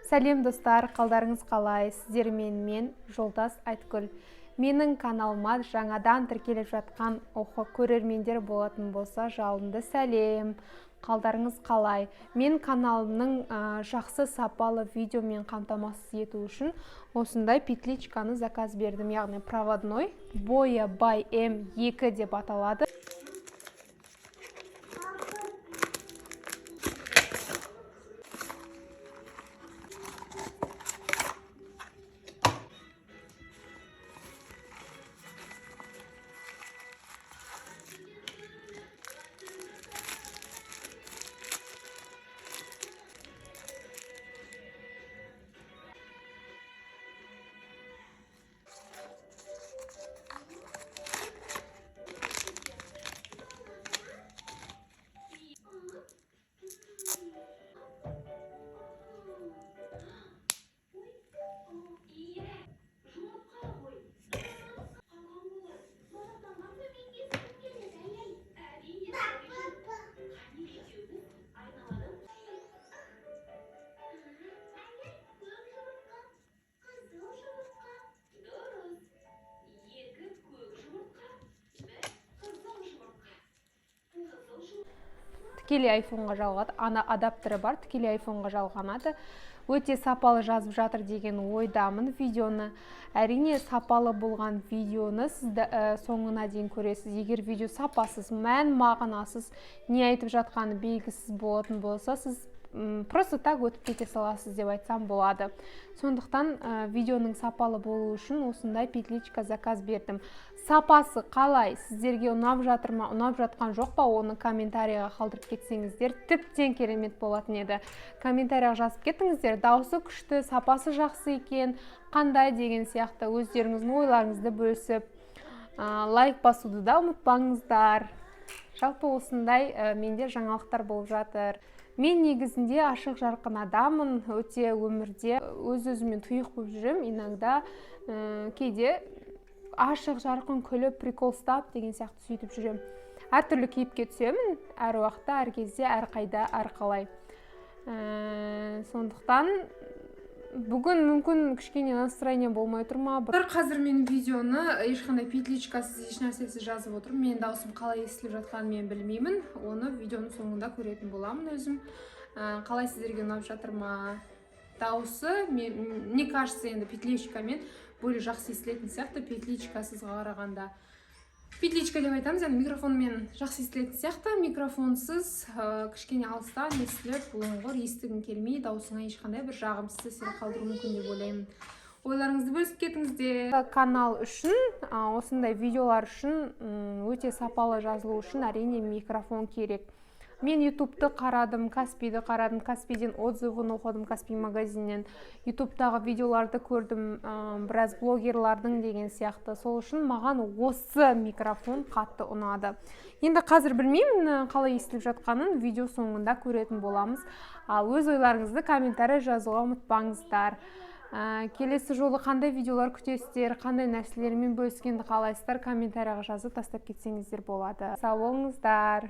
Сәлем достар, қалдарыңыз қалай? Сіздермен мен Жолдас Айтгүл. Менің каналыма жаңадан тіркеліп жатқан көрермендер болатын болса, жалынды сәлем. Қалдарыңыз қалай? Мен каналымның жақсы сапалы видеомен қамтамасыз ету үшін осындай петличканы заказ бердім, яғни проводной Boya by M2 деп аталады. Тікелей айфонға жалғады, адаптері бар, тікелей айфонға жалғанады. Өте сапалы жазып жатыр деген ойдамын видеоны. Әрине сапалы болған видеоны сіз соңына дейін көресіз. Егер видео сапасыз, мән мағынасыз, не айтып жатқаны белгісіз болатын болса, сіз просто так өтіп кете саласыз деп айтсам болады. Сондықтан видеоның сапалы болу үшін осындай петличка заказ бердім. Сапасы қалай? Сіздерге ұнап жатыр ма, ұнап жатқан жоқ па? Оны комментарияға қалдырып кетсеңіздер, тіптен керемет болатын еді. Комментарияға жазып кетіңіздер, дауысы күшті, сапасы жақсы екен, қандай деген сияқты өздеріңіздің ойларыңызды бөлісіп, лайк басуды да ұмытпаңыздар. Жалпы осындай менде жаңалықтар болып жатыр. Мен негізінде ашық жарқын адамын, өте өмірде өз-өзімен тұйық болып жүрем, иногда кейде ашық жарқын күліп, прикол ұстап деген сияқты сөйтіп жүрем. Әртүрлі кейіпке түсемін, әр уақытта, әр кезде, әр қайда, әр қалай. Сондықтан бүгін мүмкін кішкене настроение болмай тұрма. Қазір мен видеоны ешқандай петличкасыз, ешнәрсесіз жазып отырмын. Мен даусым қалай естіліп жатқанын мен білмеймін. Оны видеоның соңында көретін боламын өзім. Қалай сіздерге ұнап жатыр ма? Дауысы, мне кажется, енді петличкамен бөлі жақсы естілетін сияқты, петличкасызға қарағанда. Петличка деп айтамыз, енді микрофонмен жақсы естілетін сияқты, микрофонсыз кішкене алыстан естіліп, бұлыңғыр естігім келмей, даусыңа ешқандай бір жағымсыз әсер қалдыруы мүмкін деп ойлаймын. Ойларыңызды бөлісіп кетіңіздер. Канал үшін, осындай видеолар үшін, өте сапалы жазылу үшін әрине микрофон керек. Мен ютубты қарадым, Каспиді қарадым, Каспиден отзывын оқыдым, Каспи магазиннен. Ютубтағы видеоларды көрдім, біраз блогерлардың деген сияқты. Сол үшін маған осы микрофон қатты ұнады. Енді қазір білмеймін қалай естіліп жатқанын, видео соңында көретін боламыз. Өз ойларыңызды комментарий жазуға ұмытпаңыздар. Келесі жолы қандай видеолар күтесіздер, қандай нәрселермен бөліскенді қалайсыздар, комментарияға жазып тастап кетсеңіздер болады. Сау болыңыздар.